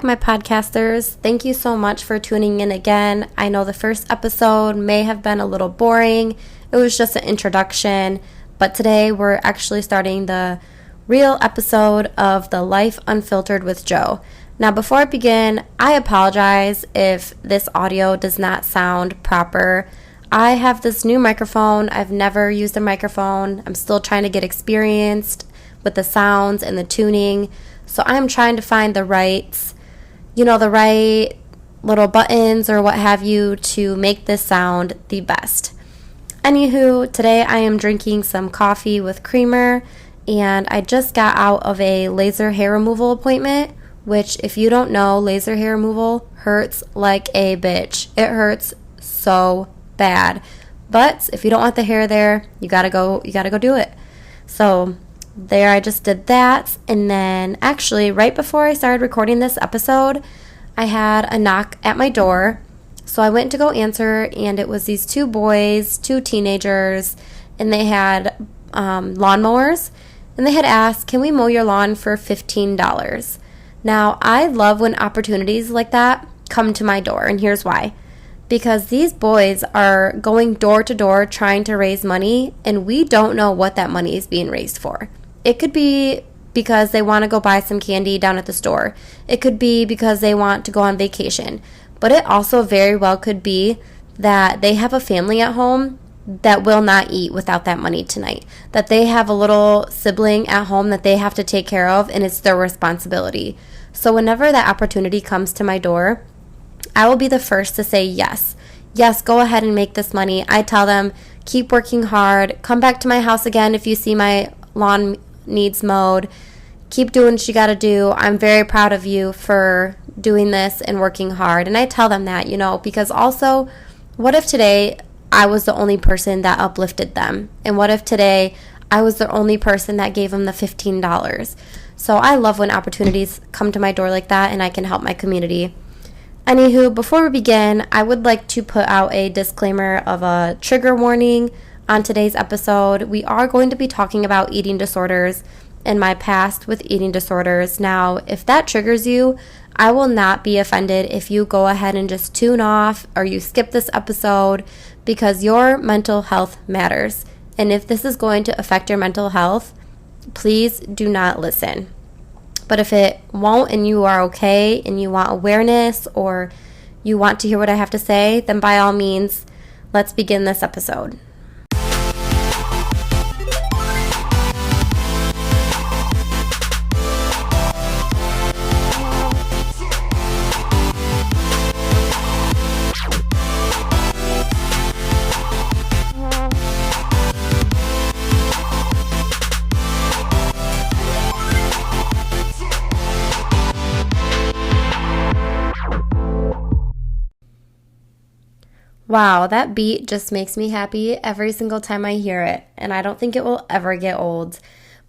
My podcasters, thank you so much for tuning in again. I know the first episode may have been a little boring. It was just an introduction, but today we're actually starting the real episode of the Life Unfiltered with Jo. Now, before I begin, I apologize if this audio does not sound proper. I have this new microphone. I've never used a microphone. I'm still trying to get experienced with the sounds and the tuning. So I'm trying to find the right little buttons or what have you to make this sound the best. Anywho, today I am drinking some coffee with creamer, and I just got out of a laser hair removal appointment, which, if you don't know, laser hair removal hurts like a bitch. It hurts so bad. But if you don't want the hair there, you gotta go do it. So there, I just did that, and then actually right before I started recording this episode, I had a knock at my door. So I went to go answer, and it was these two boys, two teenagers, and they had lawnmowers, and they had asked, "Can we mow your lawn for $15?" Now, I love when opportunities like that come to my door, and here's why. Because these boys are going door to door trying to raise money, and we don't know what that money is being raised for. It could be because they want to go buy some candy down at the store. It could be because they want to go on vacation. But it also very well could be that they have a family at home that will not eat without that money tonight. That they have a little sibling at home that they have to take care of, and it's their responsibility. So whenever that opportunity comes to my door, I will be the first to say yes. Yes, go ahead and make this money. I tell them, keep working hard. Come back to my house again if you see my lawn needs mowed. Keep doing what you got to do. I'm very proud of you for doing this and working hard. And I tell them that, because also, what if today I was the only person that uplifted them? And what if today I was the only person that gave them the $15? So I love when opportunities come to my door like that and I can help my community. Anywho, before we begin, I would like to put out a disclaimer of a trigger warning on today's episode. We are going to be talking about eating disorders and my past with eating disorders. Now, if that triggers you, I will not be offended if you go ahead and just tune off or you skip this episode, because your mental health matters. And if this is going to affect your mental health, please do not listen. But if it won't and you are okay and you want awareness or you want to hear what I have to say, then by all means, let's begin this episode. Wow, that beat just makes me happy every single time I hear it, and I don't think it will ever get old.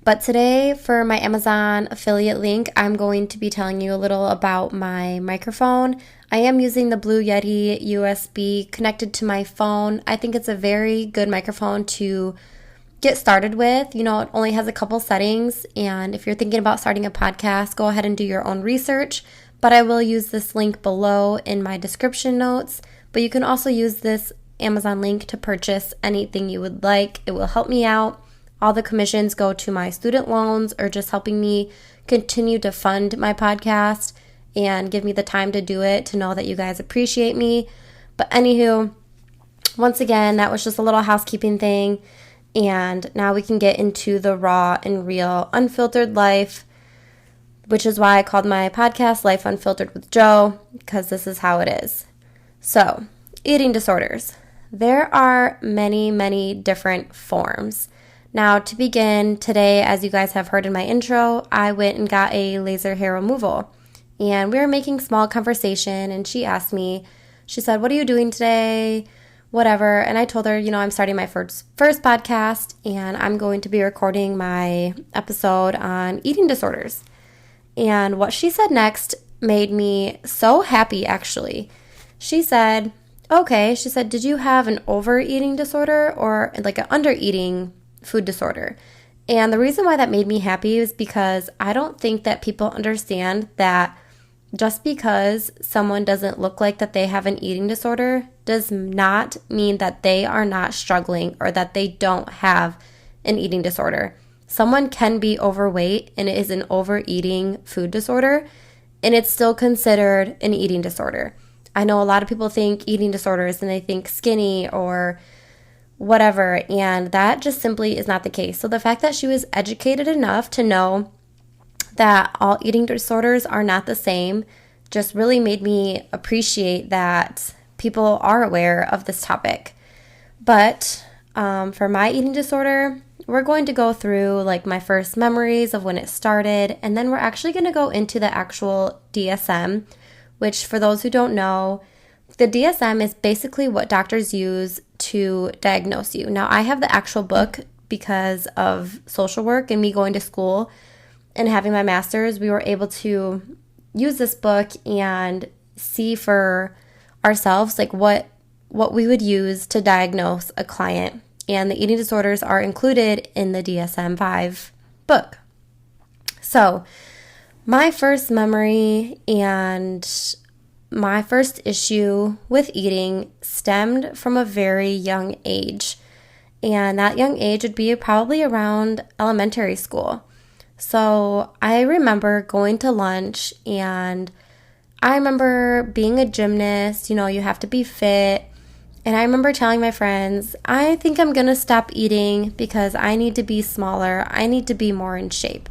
But today, for my Amazon affiliate link, I'm going to be telling you a little about my microphone. I am using the Blue Yeti USB connected to my phone. I think it's a very good microphone to get started with. It only has a couple settings, and if you're thinking about starting a podcast, go ahead and do your own research. But I will use this link below in my description notes. But you can also use this Amazon link to purchase anything you would like. It will help me out. All the commissions go to my student loans or just helping me continue to fund my podcast and give me the time to do it, to know that you guys appreciate me. But anywho, once again, that was just a little housekeeping thing. And now we can get into the raw and real unfiltered life, which is why I called my podcast Life Unfiltered with Jo, because this is how it is. So, eating disorders. There are many, many different forms. Now, to begin, today, as you guys have heard in my intro, I went and got a laser hair removal. And we were making small conversation, and she asked me, she said, "What are you doing today?" Whatever. And I told her, I'm starting my first podcast, and I'm going to be recording my episode on eating disorders. And what she said next made me so happy, actually. She said, okay, did you have an overeating disorder or like an undereating food disorder? And the reason why that made me happy is because I don't think that people understand that just because someone doesn't look like that they have an eating disorder does not mean that they are not struggling or that they don't have an eating disorder. Someone can be overweight and it is an overeating food disorder, and it's still considered an eating disorder. I know a lot of people think eating disorders and they think skinny or whatever, and that just simply is not the case. So the fact that she was educated enough to know that all eating disorders are not the same just really made me appreciate that people are aware of this topic. But for my eating disorder, we're going to go through like my first memories of when it started, and then we're actually going to go into the actual DSM, which for those who don't know, the DSM is basically what doctors use to diagnose you. Now, I have the actual book because of social work and me going to school and having my master's. We were able to use this book and see for ourselves like what we would use to diagnose a client. And the eating disorders are included in the DSM-5 book. So my first memory and my first issue with eating stemmed from a very young age. And that young age would be probably around elementary school. So I remember going to lunch, and I remember being a gymnast. You know, you have to be fit. And I remember telling my friends, I think I'm going to stop eating because I need to be smaller. I need to be more in shape.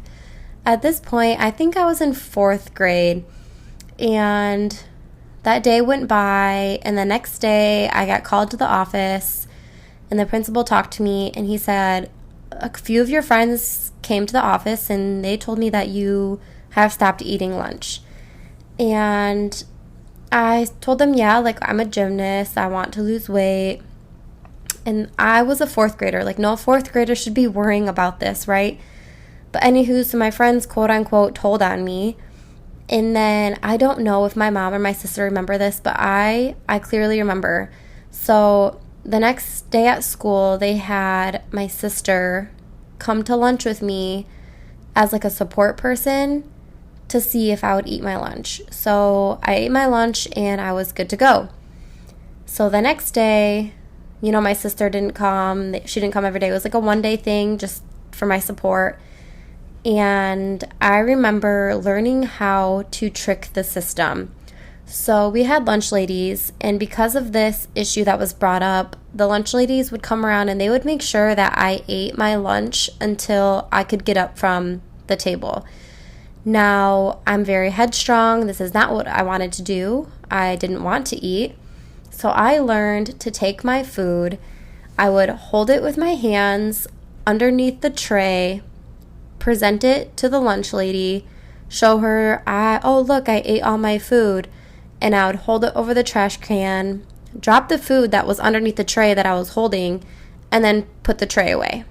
At this point, I think I was in 4th grade, and that day went by, and the next day I got called to the office, and the principal talked to me, and he said, a few of your friends came to the office, and they told me that you have stopped eating lunch. And I told them, yeah, like I'm a gymnast, I want to lose weight. And I was a 4th grader. Like, no 4th grader should be worrying about this, right? But anywho, so my friends, quote unquote, told on me. And then I don't know if my mom or my sister remember this, but I clearly remember. So the next day at school, they had my sister come to lunch with me as like a support person to see if I would eat my lunch. So I ate my lunch and I was good to go. So the next day, you know, my sister didn't come. She didn't come every day. It was like a one-day thing just for my support. And I remember learning how to trick the system. So we had lunch ladies, and because of this issue that was brought up, the lunch ladies would come around and they would make sure that I ate my lunch until I could get up from the table. Now, I'm very headstrong. This is not what I wanted to do. I didn't want to eat. So I learned to take my food. I would hold it with my hands underneath the tray, present it to the lunch lady, show her, oh, look, I ate all my food. And I would hold it over the trash can, drop the food that was underneath the tray that I was holding, and then put the tray away.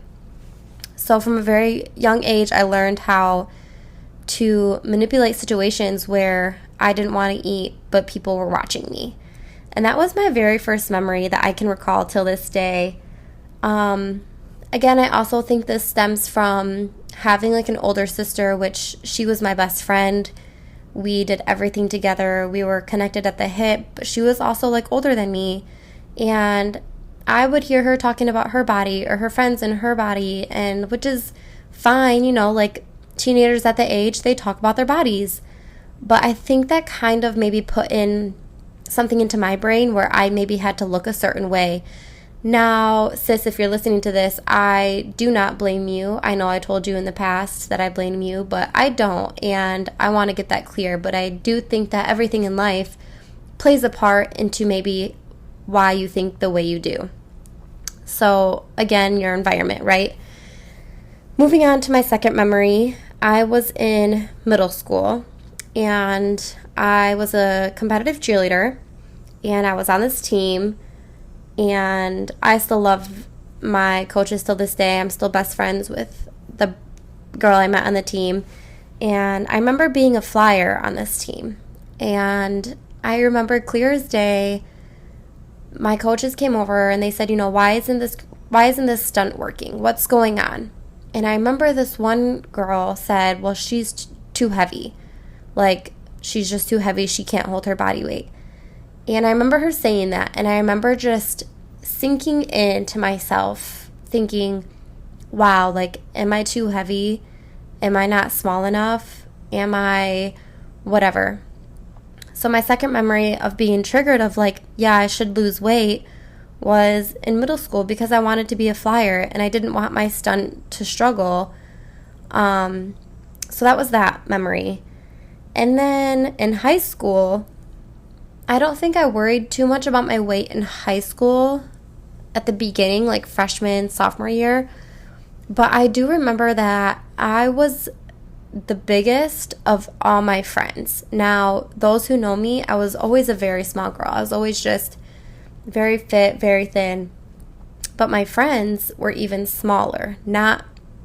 So from a very young age, I learned how to manipulate situations where I didn't want to eat, but people were watching me. And that was my very first memory that I can recall till this day. Again, I also think this stems from having like an older sister, which she was my best friend. We did everything together. We were connected at the hip, but she was also like older than me. And I would hear her talking about her body or her friends and her body, and which is fine, you know, like teenagers at the age, they talk about their bodies. But I think that kind of maybe put in something into my brain where I maybe had to look a certain way. Now, sis, if you're listening to this, I do not blame you. I know I told you in the past that I blame you, but I don't, and I want to get that clear. But I do think that everything in life plays a part into maybe why you think the way you do. So, again, your environment, right? Moving on to my second memory, I was in middle school, and I was a competitive cheerleader, and I was on this team. And I still love my coaches till this day. I'm still best friends with the girl I met on the team. And I remember being a flyer on this team. And I remember clear as day, my coaches came over and they said, you know, why isn't this stunt working? What's going on? And I remember this one girl said, well, she's too heavy. Like, she's just too heavy. She can't hold her body weight. And I remember her saying that, and I remember just sinking into myself, thinking, wow, like, am I too heavy? Am I not small enough? Am I whatever? So my second memory of being triggered of like, yeah, I should lose weight was in middle school because I wanted to be a flyer and I didn't want my stunt to struggle. So that was that memory. And then in high school, I don't think I worried too much about my weight in high school at the beginning, like freshman, sophomore year. But I do remember that I was the biggest of all my friends. Now, those who know me, I was always a very small girl. I was always just very fit, very thin. But my friends were even smaller, not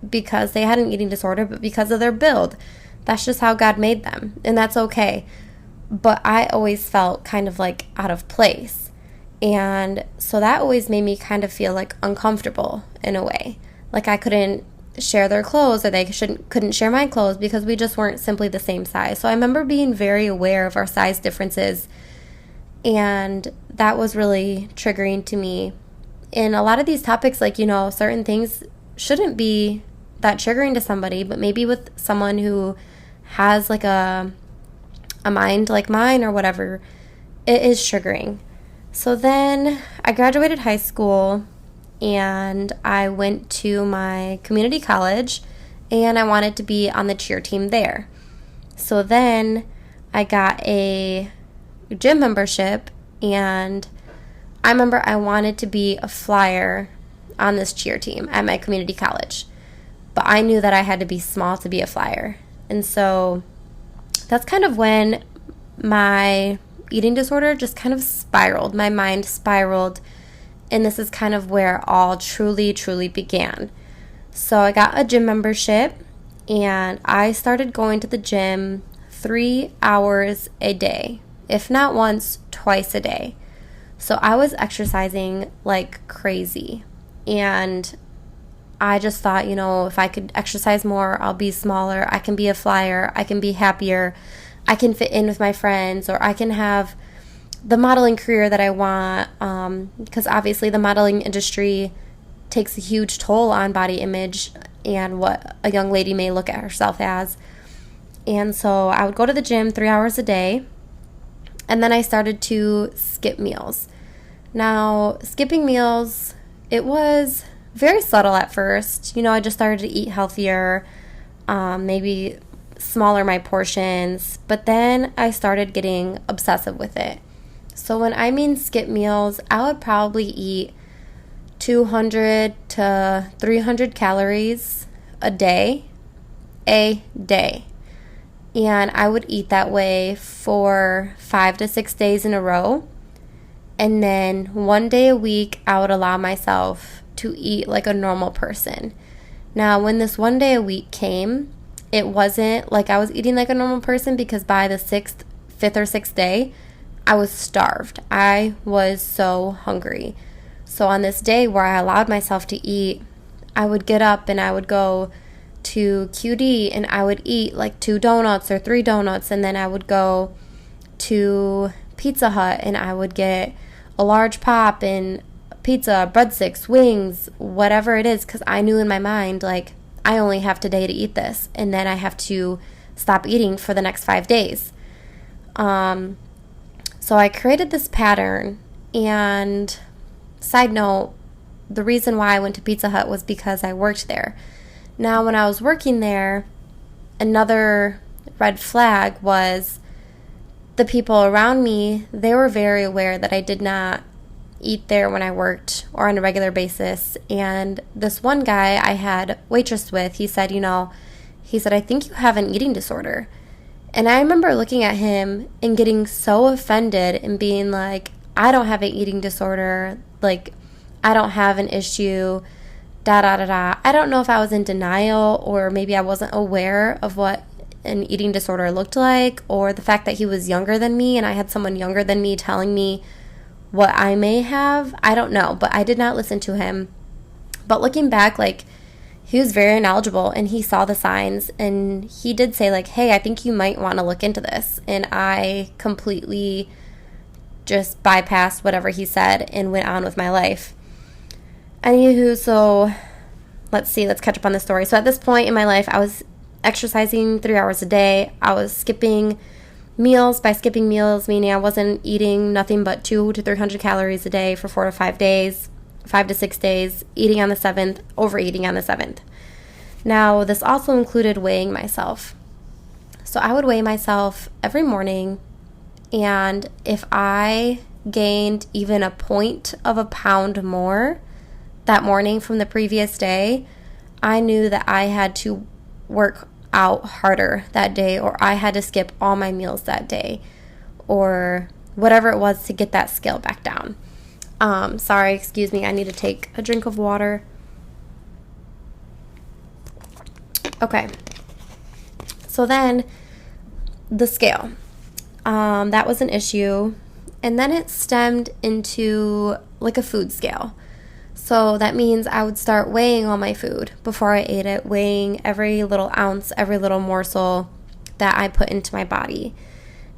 because they had an eating disorder, but because of their build. That's just how God made them, and that's okay. But I always felt kind of like out of place. And so that always made me kind of feel like uncomfortable in a way. Like I couldn't share their clothes or they couldn't share my clothes because we just weren't simply the same size. So I remember being very aware of our size differences, and that was really triggering to me. And a lot of these topics, like, you know, certain things shouldn't be that triggering to somebody, but maybe with someone who has like a mind like mine or whatever, it is triggering. So then I graduated high school and I went to my community college and I wanted to be on the cheer team there. So then I got a gym membership, and I remember I wanted to be a flyer on this cheer team at my community college. But I knew that I had to be small to be a flyer. And so that's kind of when my eating disorder just kind of spiraled. My mind spiraled. And this is kind of where it all truly, truly began. So I got a gym membership and I started going to the gym 3 hours a day, if not once, twice a day. So I was exercising like crazy. And I just thought, you know, if I could exercise more, I'll be smaller. I can be a flyer. I can be happier. I can fit in with my friends, or I can have the modeling career that I want, because obviously the modeling industry takes a huge toll on body image and what a young lady may look at herself as. And so I would go to the gym 3 hours a day, and then I started to skip meals. Now, skipping meals, it was very subtle at first. You know, I just started to eat healthier, maybe smaller my portions, but then I started getting obsessive with it. So when I mean skip meals, I would probably eat 200 to 300 calories a day. And I would eat that way for 5 to 6 days in a row. And then 1 day a week, I would allow myself to eat like a normal person. Now, when this 1 day a week came, it wasn't like I was eating like a normal person, because by the 5th or 6th day, I was starved. I was so hungry. So on this day where I allowed myself to eat, I would get up and I would go to QD and I would eat like 2 donuts or 3 donuts, and then I would go to Pizza Hut and I would get a large pop and pizza, breadsticks, wings, whatever it is, because I knew in my mind, like, I only have today to eat this, and then I have to stop eating for the next 5 days. So I created this pattern, and side note, the reason why I went to Pizza Hut was because I worked there. Now, when I was working there, another red flag was the people around me. They were very aware that I did not eat there when I worked or on a regular basis. And this one guy I had waitress with, he said, I think you have an eating disorder. And I remember looking at him and getting so offended and being like, I don't have an eating disorder. Like, I don't have an issue. I don't know if I was in denial, or maybe I wasn't aware of what an eating disorder looked like, or the fact that he was younger than me and I had someone younger than me telling me what I may have. I don't know, but I did not listen to him. But looking back, like, he was very knowledgeable, and he saw the signs, and he did say like, hey, I think you might want to look into this. And I completely just bypassed whatever he said and went on with my life. Anywho, so let's catch up on the story. So at this point in my life, I was exercising 3 hours a day. I was skipping meals. By skipping meals, meaning I wasn't eating nothing but 200 to 300 calories a day for 4 to 5 days, 5 to 6 days, eating on the 7th, overeating on the 7th. Now, this also included weighing myself. So I would weigh myself every morning, and if I gained even a point of a pound more that morning from the previous day, I knew that I had to work out harder that day, or I had to skip all my meals that day, or whatever it was to get that scale back down. Sorry, excuse me, I need to take a drink of water. Okay, so then the scale, that was an issue, and then it stemmed into like a food scale. So that means I would start weighing all my food before I ate it, weighing every little ounce, every little morsel that I put into my body.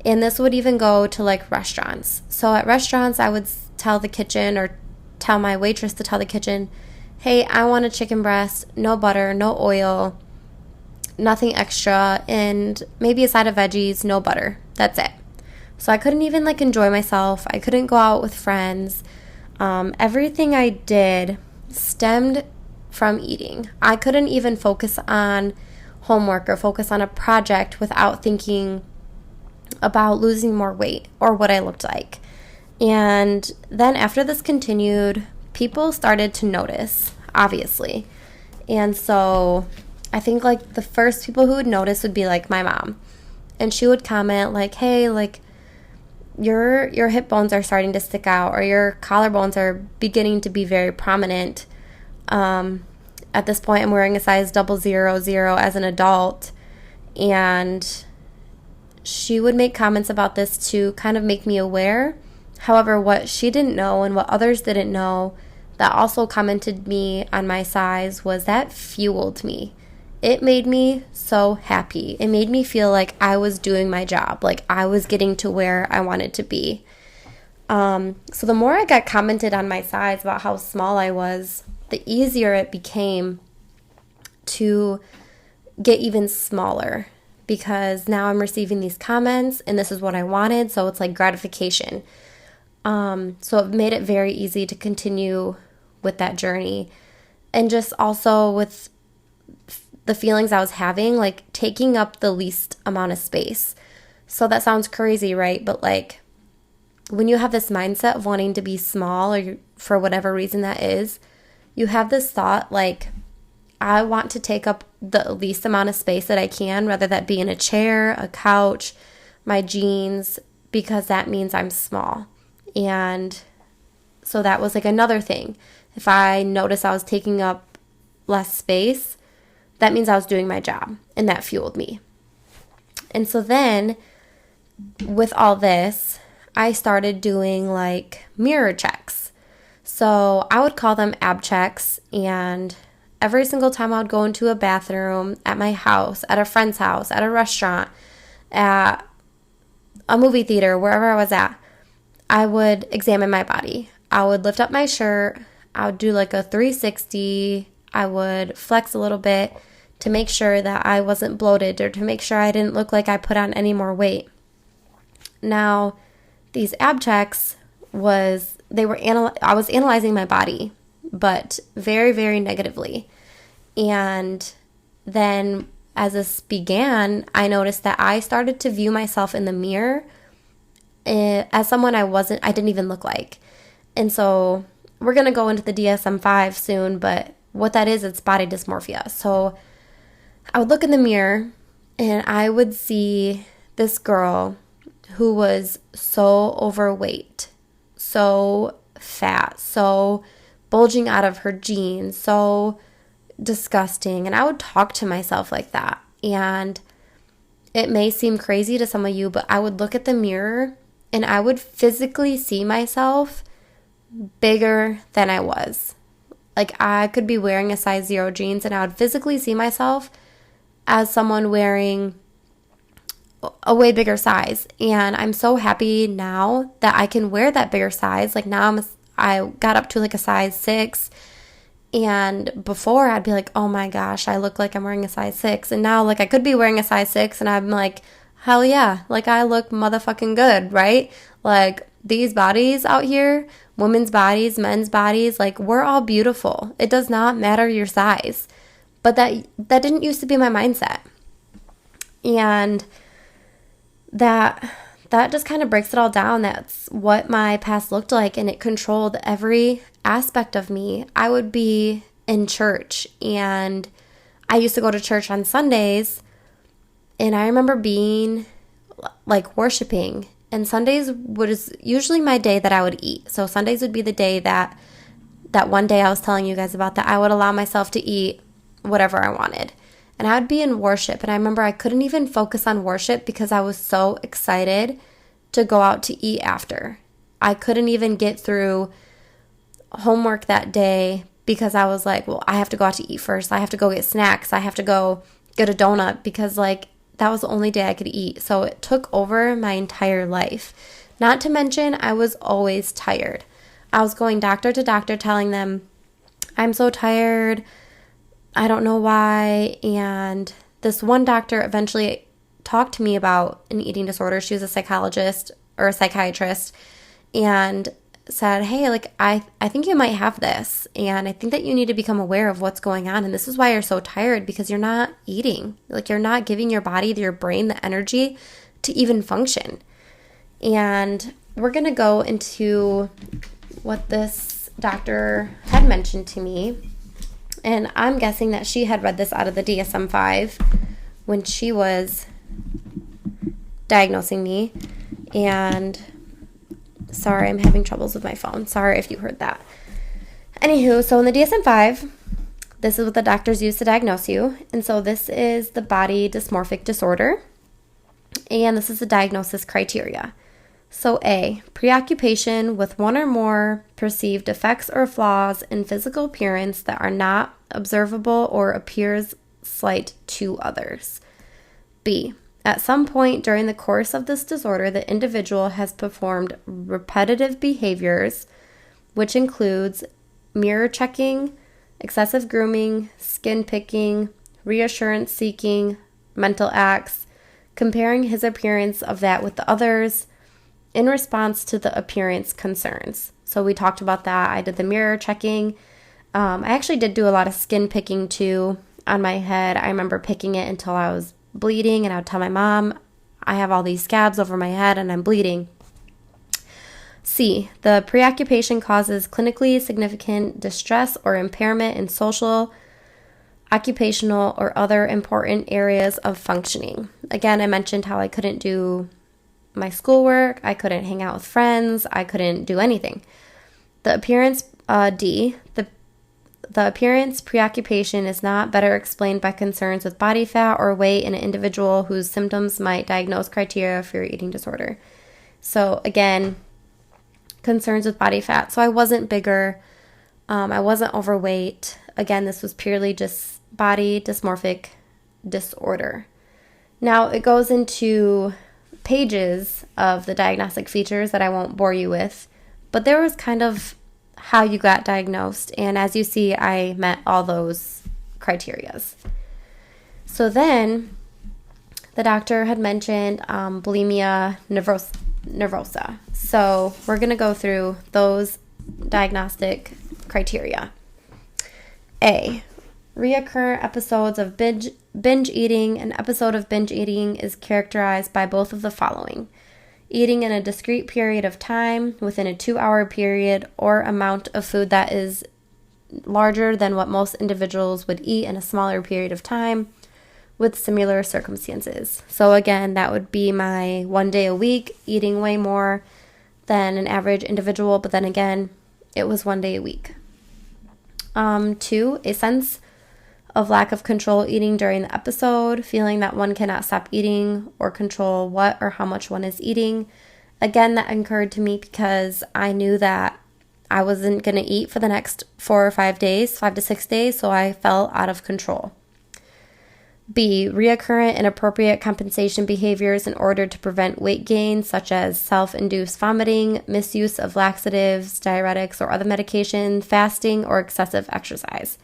And this would even go to like restaurants. So at restaurants, I would tell the kitchen, or tell my waitress to tell the kitchen, hey, I want a chicken breast, no butter, no oil, nothing extra, and maybe a side of veggies, no butter. That's it. So I couldn't even like enjoy myself. I couldn't go out with friends. Everything I did stemmed from eating. I couldn't even focus on homework or focus on a project without thinking about losing more weight or what I looked like. And then after this continued, people started to notice, obviously. And so I think like the first people who would notice would be like my mom. And she would comment like, hey, like, your hip bones are starting to stick out, or your collarbones are beginning to be very prominent. At this point, I'm wearing a size 000 as an adult, and she would make comments about this to kind of make me aware. However, what she didn't know and what others didn't know that also commented me on my size was that fueled me. It made me so happy. It made me feel like I was doing my job, like I was getting to where I wanted to be. So the more I got commented on my size about how small I was, the easier it became to get even smaller, because now I'm receiving these comments and this is what I wanted. So it's like gratification. So it made it very easy to continue with that journey. And just also with the feelings I was having, like taking up the least amount of space. So that sounds crazy, right? But like when you have this mindset of wanting to be small, or for whatever reason that is, you have this thought like, I want to take up the least amount of space that I can, whether that be in a chair, a couch, my jeans, because that means I'm small. And so that was like another thing. If I noticed I was taking up less space, that means I was doing my job, and that fueled me. And so then with all this, I started doing like mirror checks. So I would call them ab checks, and every single time I would go into a bathroom at my house, at a friend's house, at a restaurant, at a movie theater, wherever I was at, I would examine my body. I would lift up my shirt. I would do like a 360. I would flex a little bit to make sure that I wasn't bloated, or to make sure I didn't look like I put on any more weight. Now, these ab checks I was analyzing my body, but very, very negatively. And then as this began, I noticed that I started to view myself in the mirror as someone I didn't even look like. And so we're going to go into the DSM-5 soon, but what that is, it's body dysmorphia. So I would look in the mirror and I would see this girl who was so overweight, so fat, so bulging out of her jeans, so disgusting. And I would talk to myself like that. And it may seem crazy to some of you, but I would look at the mirror and I would physically see myself bigger than I was. Like, I could be wearing a size 0 jeans and I would physically see myself as someone wearing a way bigger size. And I'm so happy now that I can wear that bigger size. Like, now I got up to like a size 6. And before I'd be like, oh my gosh, I look like I'm wearing a size 6. And now, like, I could be wearing a size 6 and I'm like, hell yeah, like, I look motherfucking good, right? Like, these bodies out here, women's bodies, men's bodies, like, we're all beautiful. It does not matter your size. But that didn't used to be my mindset. And that just kind of breaks it all down. That's what my past looked like, and it controlled every aspect of me. I would be in church, and I used to go to church on Sundays, and I remember being like worshiping, and Sundays was usually my day that I would eat. So Sundays would be the day that one day I was telling you guys about, that I would allow myself to eat whatever I wanted. And I would be in worship, and I remember I couldn't even focus on worship because I was so excited to go out to eat after. I couldn't even get through homework that day because I was like, well, I have to go out to eat first. I have to go get snacks. I have to go get a donut because, like, that was the only day I could eat. So it took over my entire life. Not to mention, I was always tired. I was going doctor to doctor telling them, I'm so tired, I don't know why. And this one doctor eventually talked to me about an eating disorder. She was a psychologist or a psychiatrist, and said, hey, like, I think you might have this, and I think that you need to become aware of what's going on, and this is why you're so tired, because you're not eating. Like, you're not giving your body, your brain, the energy to even function. And we're going to go into what this doctor had mentioned to me. And I'm guessing that she had read this out of the DSM-5 when she was diagnosing me. And sorry, I'm having troubles with my phone. Sorry if you heard that. Anywho, so in the DSM-5, this is what the doctors use to diagnose you. And so this is the body dysmorphic disorder. And this is the diagnosis criteria. So A, preoccupation with one or more perceived defects or flaws in physical appearance that are not observable or appears slight to others. B, at some point during the course of this disorder, the individual has performed repetitive behaviors, which includes mirror checking, excessive grooming, skin picking, reassurance seeking, mental acts, comparing his appearance of that with the others, in response to the appearance concerns. So we talked about that. I did the mirror checking. I actually did do a lot of skin picking too on my head. I remember picking it until I was bleeding, and I would tell my mom, I have all these scabs over my head and I'm bleeding. C, the preoccupation causes clinically significant distress or impairment in social, occupational, or other important areas of functioning. Again, I mentioned how I couldn't do my schoolwork, I couldn't hang out with friends, I couldn't do anything. The appearance, D, the appearance preoccupation is not better explained by concerns with body fat or weight in an individual whose symptoms might diagnose criteria for your eating disorder. So again, concerns with body fat. So I wasn't bigger, I wasn't overweight. Again, this was purely just body dysmorphic disorder. Now it goes into pages of the diagnostic features that I won't bore you with, but there was kind of how you got diagnosed, and as you see, I met all those criterias. So then the doctor had mentioned bulimia nervosa. So we're going to go through those diagnostic criteria. A, recurrent episodes of binge eating. An episode of binge eating is characterized by both of the following: eating in a discrete period of time within a 2-hour period or amount of food that is larger than what most individuals would eat in a smaller period of time with similar circumstances. So again, that would be my 1 day a week, eating way more than an average individual, but then again, it was 1 day a week. 2, a sense of lack of control eating during the episode, feeling that one cannot stop eating or control what or how much one is eating. Again, that occurred to me because I knew that I wasn't going to eat for the next 4 or 5 days, 5 to 6 days, so I fell out of control. B, reoccurrent inappropriate compensation behaviors in order to prevent weight gain, such as self-induced vomiting, misuse of laxatives, diuretics, or other medication, fasting, or excessive exercise.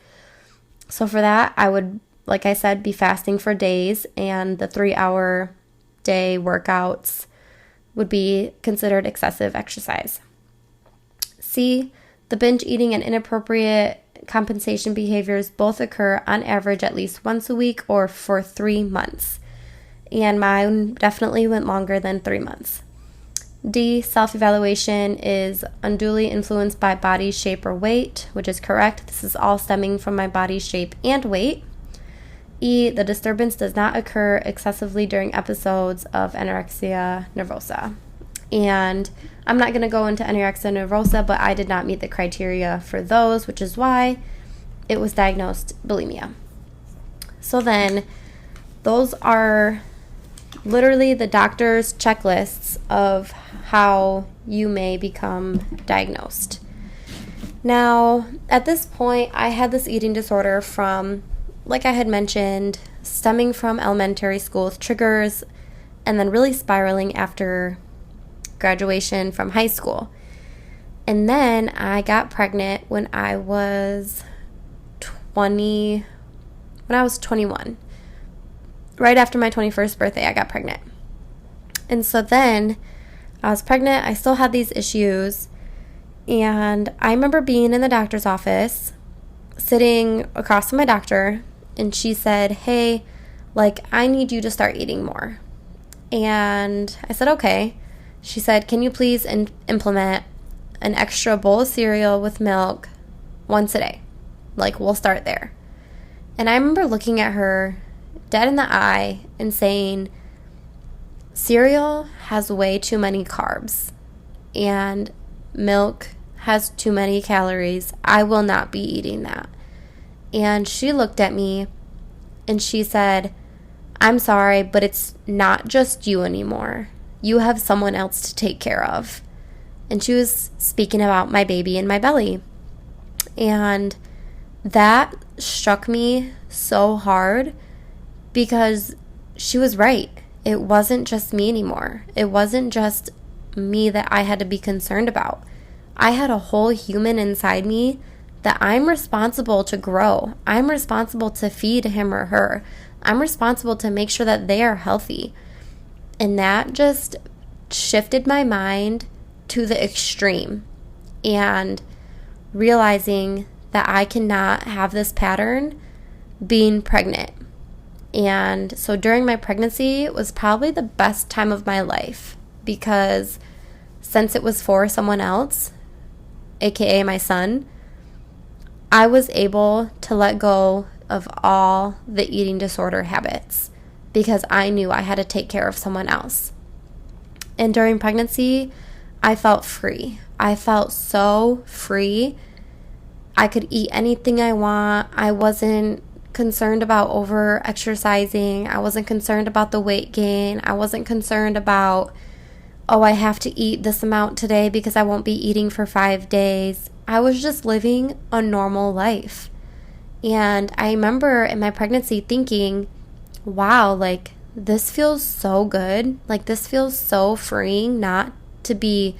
So for that, I would, like I said, be fasting for days, and the 3-hour day workouts would be considered excessive exercise. C, the binge eating and inappropriate compensation behaviors both occur on average at least once a week or for 3 months. And mine definitely went longer than 3 months. D, self-evaluation is unduly influenced by body shape or weight, which is correct. This is all stemming from my body shape and weight. E, the disturbance does not occur excessively during episodes of anorexia nervosa. And I'm not going to go into anorexia nervosa, but I did not meet the criteria for those, which is why it was diagnosed bulimia. So then, those are literally the doctor's checklists of how you may become diagnosed. Now, at this point, I had this eating disorder from, like I had mentioned, stemming from elementary school with triggers and then really spiraling after graduation from high school. And then I got pregnant when I was 21. Right after my 21st birthday, I got pregnant. And so then I was pregnant. I still had these issues. And I remember being in the doctor's office, sitting across from my doctor, and she said, "Hey, I need you to start eating more." And I said, "Okay." She said, "Can you please implement an extra bowl of cereal with milk once a day? We'll start there." And I remember looking at her dead in the eye and saying, cereal has way too many carbs and milk has too many calories. I will not be eating that. And she looked at me and she said, "I'm sorry, but it's not just you anymore. You have someone else to take care of." And she was speaking about my baby in my belly. And that struck me so hard because she was right. It wasn't just me anymore. It wasn't just me that I had to be concerned about. I had a whole human inside me that I'm responsible to grow. I'm responsible to feed him or her. I'm responsible to make sure that they are healthy. And that just shifted my mind to the extreme and realizing that I cannot have this pattern being pregnant. And so during my pregnancy, it was probably the best time of my life because since it was for someone else, aka my son, I was able to let go of all the eating disorder habits because I knew I had to take care of someone else. And during pregnancy, I felt free. I felt so free. I could eat anything I want. I wasn't concerned about over exercising. I wasn't concerned about the weight gain. I wasn't concerned about, I have to eat this amount today because I won't be eating for 5 days. I was just living a normal life. And I remember in my pregnancy thinking, wow, this feels so good. This feels so freeing not to be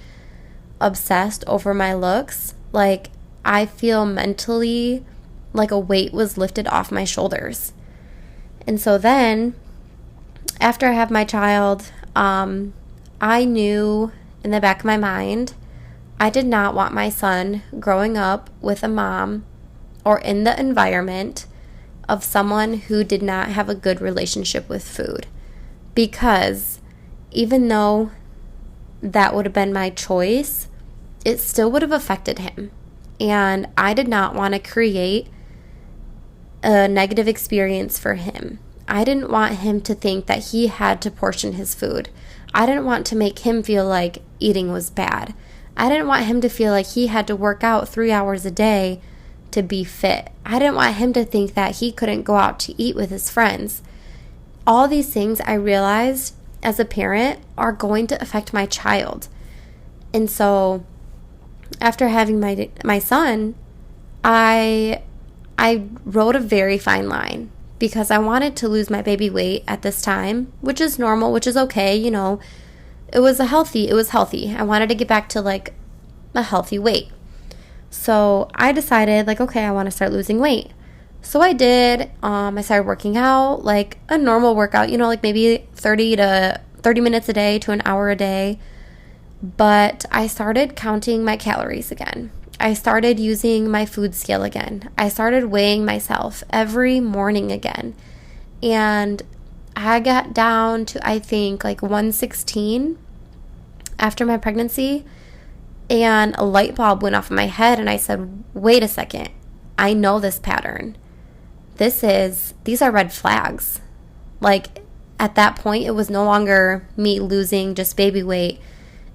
obsessed over my looks. I feel mentally like a weight was lifted off my shoulders. And so then, after I had my child, I knew in the back of my mind, I did not want my son growing up with a mom or in the environment of someone who did not have a good relationship with food. Because even though that would have been my choice, it still would have affected him. And I did not want to create a negative experience for him. I didn't want him to think that he had to portion his food. I didn't want to make him feel like eating was bad. I didn't want him to feel like he had to work out 3 hours a day to be fit. I didn't want him to think that he couldn't go out to eat with his friends. All these things I realized as a parent are going to affect my child. And so after having my son, I rode a very fine line because I wanted to lose my baby weight at this time, which is normal, which is okay, It was healthy. I wanted to get back to like a healthy weight. So I decided like, okay, I want to start losing weight. So I did. I started working out, like a normal workout, like maybe 30 minutes a day to an hour a day. But I started counting my calories again. I started using my food scale again. I started weighing myself every morning again. And I got down to, I think, like 116 after my pregnancy. And a light bulb went off in my head and I said, wait a second. I know this pattern. These are red flags. Like at that point, it was no longer me losing just baby weight.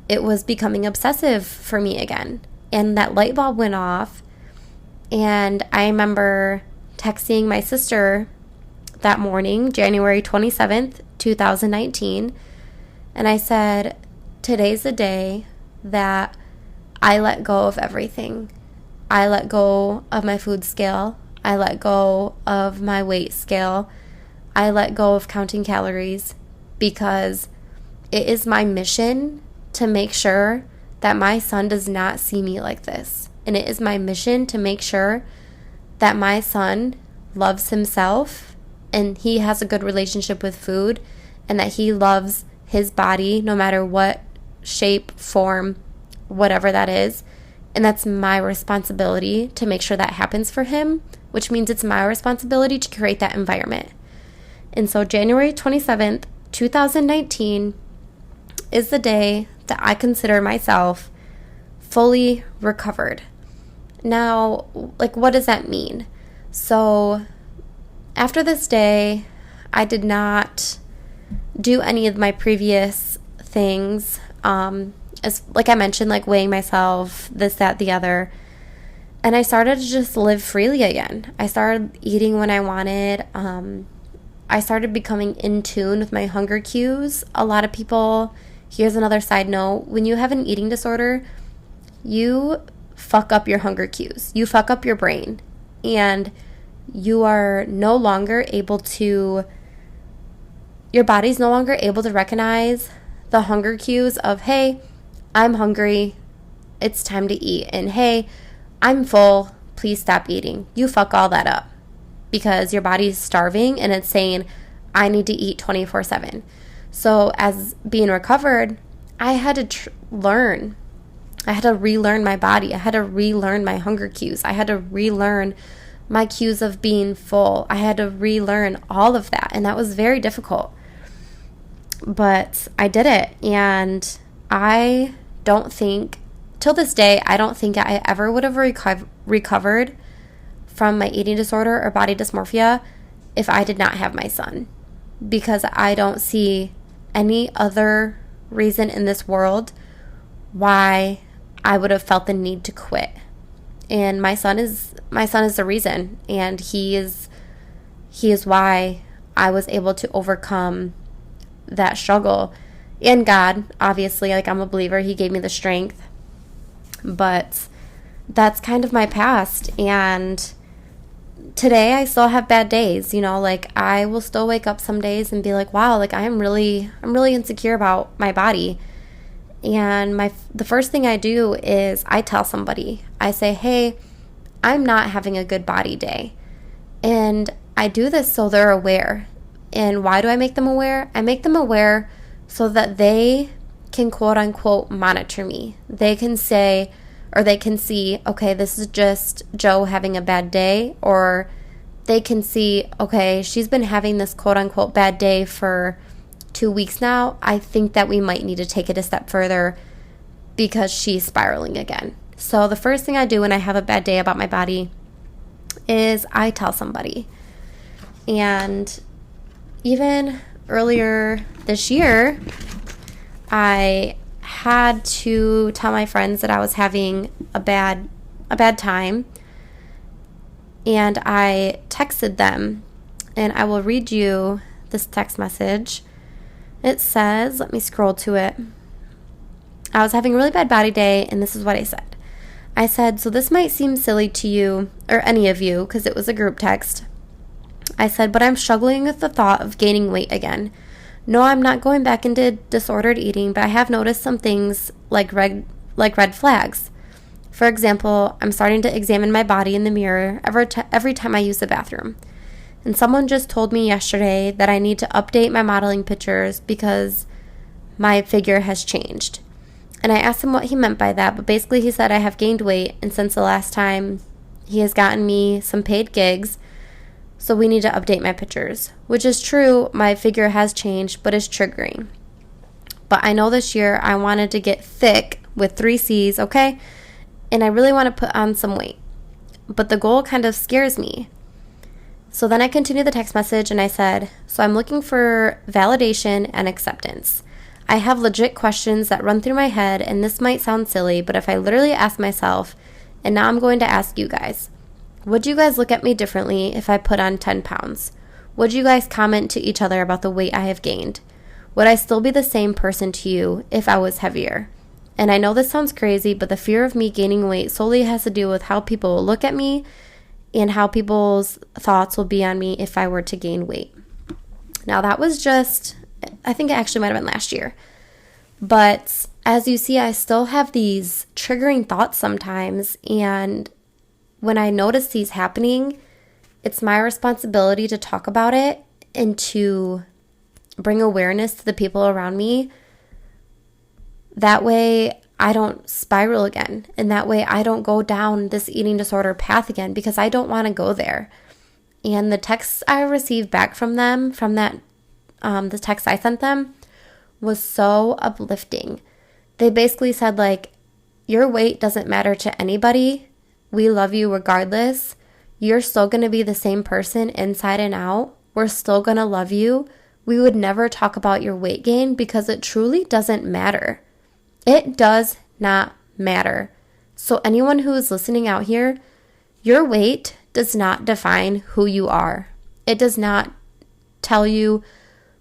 It was becoming obsessive for me again. And that light bulb went off. And I remember texting my sister that morning, January 27th, 2019. And I said, today's the day that I let go of everything. I let go of my food scale. I let go of my weight scale. I let go of counting calories because it is my mission to make sure that my son does not see me like this. And it is my mission to make sure that my son loves himself and he has a good relationship with food and that he loves his body no matter what shape, form, whatever that is. And that's my responsibility to make sure that happens for him, which means it's my responsibility to create that environment. And so January 27th, 2019 is the day that I consider myself fully recovered. Now, like, what does that mean? So after this day, I did not do any of my previous things. As like I mentioned, like weighing myself, this, that, the other. And I started to just live freely again. I started eating when I wanted. I started becoming in tune with my hunger cues. A lot of people, here's another side note, when you have an eating disorder, you fuck up your hunger cues. You fuck up your brain. And you are no longer able to, your body's no longer able to recognize the hunger cues of, hey, I'm hungry, it's time to eat. And hey, I'm full, please stop eating. You fuck all that up because your body's starving and it's saying, I need to eat 24/7. So as being recovered, I had to learn. I had to relearn my body. I had to relearn my hunger cues. I had to relearn my cues of being full. I had to relearn all of that. And that was very difficult. But I did it. And I don't think, till this day, I don't think I ever would have recovered from my eating disorder or body dysmorphia if I did not have my son. Because I don't see any other reason in this world why I would have felt the need to quit. And my son is the reason, and he is why I was able to overcome that struggle. And God, obviously, like I'm a believer, he gave me the strength. But that's kind of my past. And today I still have bad days, like I will still wake up some days and be like, wow, like I'm really insecure about my body. And the first thing I do is I tell somebody. I say, hey, I'm not having a good body day. And I do this so they're aware. And why do I make them aware? I make them aware so that they can quote unquote monitor me. They can say, or they can see, okay, this is just Joe having a bad day. Or they can see, okay, she's been having this quote unquote bad day for 2 weeks now. I think that we might need to take it a step further because she's spiraling again. So the first thing I do when I have a bad day about my body is I tell somebody. And even earlier this year, I had to tell my friends that I was having a bad time. And I texted them, and I will read you this text message. It says, let me scroll to it. I was having a really bad body day, and this is what I said. I said, so this might seem silly to you, or any of you, because it was a group text. I said, but I'm struggling with the thought of gaining weight again. No, I'm not going back into disordered eating, but I have noticed some things like red flags. For example, I'm starting to examine my body in the mirror every time I use the bathroom. And someone just told me yesterday that I need to update my modeling pictures because my figure has changed. And I asked him what he meant by that, but basically he said I have gained weight, and since the last time he has gotten me some paid gigs, so we need to update my pictures. Which is true, my figure has changed, but it's triggering. But I know this year I wanted to get thick with 3 C's, okay? And I really want to put on some weight. But the goal kind of scares me. So then I continued the text message and I said, so I'm looking for validation and acceptance. I have legit questions that run through my head, and this might sound silly, but if I literally ask myself, and now I'm going to ask you guys, would you guys look at me differently if I put on 10 pounds? Would you guys comment to each other about the weight I have gained? Would I still be the same person to you if I was heavier? And I know this sounds crazy, but the fear of me gaining weight solely has to do with how people will look at me and how people's thoughts will be on me if I were to gain weight. Now that was just, I think it actually might have been last year. But as you see, I still have these triggering thoughts sometimes. And when I notice these happening, it's my responsibility to talk about it and to bring awareness to the people around me. That way I don't spiral again. And that way I don't go down this eating disorder path again, because I don't want to go there. And the texts I received back from them, from that the text I sent them, was so uplifting. They basically said, like, your weight doesn't matter to anybody. We love you regardless. You're still going to be the same person inside and out. We're still going to love you. We would never talk about your weight gain because it truly doesn't matter. It does not matter. So anyone who is listening out here, your weight does not define who you are. It does not tell you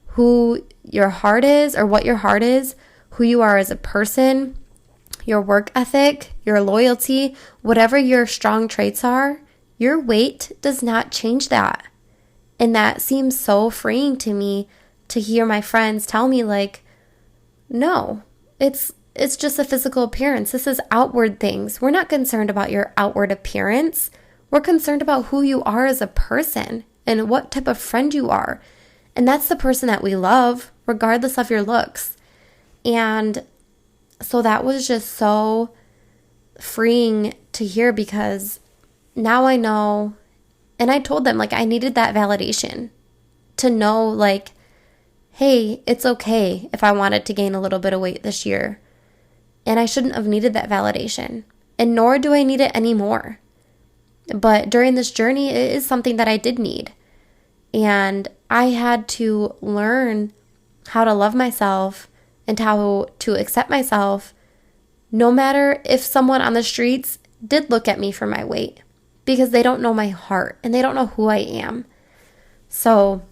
who your heart is or what your heart is, who you are as a person, your work ethic, your loyalty, whatever your strong traits are. Your weight does not change that. And that seems so freeing to me to hear my friends tell me, like, no, it's just a physical appearance. This is outward things. We're not concerned about your outward appearance. We're concerned about who you are as a person and what type of friend you are. And that's the person that we love, regardless of your looks. And so that was just so freeing to hear, because now I know, and I told them, like, I needed that validation to know, like, hey, it's okay if I wanted to gain a little bit of weight this year. And I shouldn't have needed that validation. And nor do I need it anymore. But during this journey, it is something that I did need. And I had to learn how to love myself and how to accept myself, no matter if someone on the streets did look at me for my weight, because they don't know my heart and they don't know who I am. So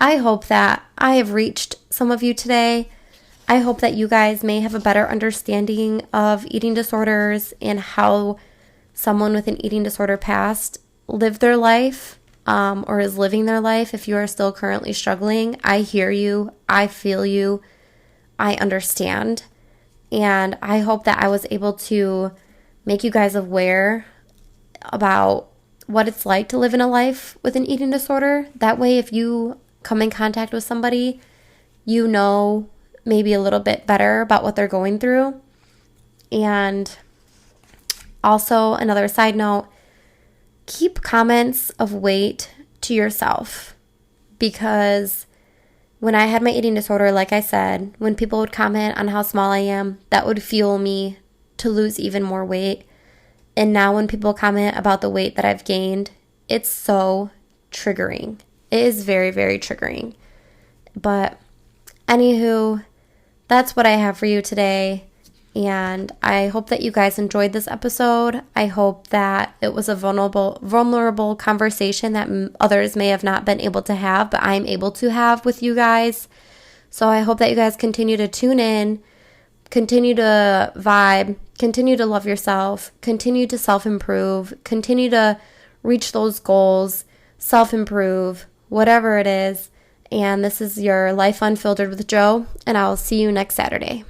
I hope that I have reached some of you today. I hope that you guys may have a better understanding of eating disorders and how someone with an eating disorder past lived their life, or is living their life. If you are still currently struggling, I hear you, I feel you, I understand. And I hope that I was able to make you guys aware about what it's like to live in a life with an eating disorder. That way, if you come in contact with somebody, you know maybe a little bit better about what they're going through. And also, another side note, keep comments of weight to yourself, because when I had my eating disorder, like I said, when people would comment on how small I am, that would fuel me to lose even more weight. And now when people comment about the weight that I've gained, it's so triggering. It is very, very triggering. But anywho, that's what I have for you today. And I hope that you guys enjoyed this episode. I hope that it was a vulnerable conversation that others may have not been able to have, but I'm able to have with you guys. So I hope that you guys continue to tune in, continue to vibe, continue to love yourself, continue to self-improve, continue to reach those goals, self-improve, whatever it is. And this is your Life Unfiltered with Jo, and I'll see you next Saturday.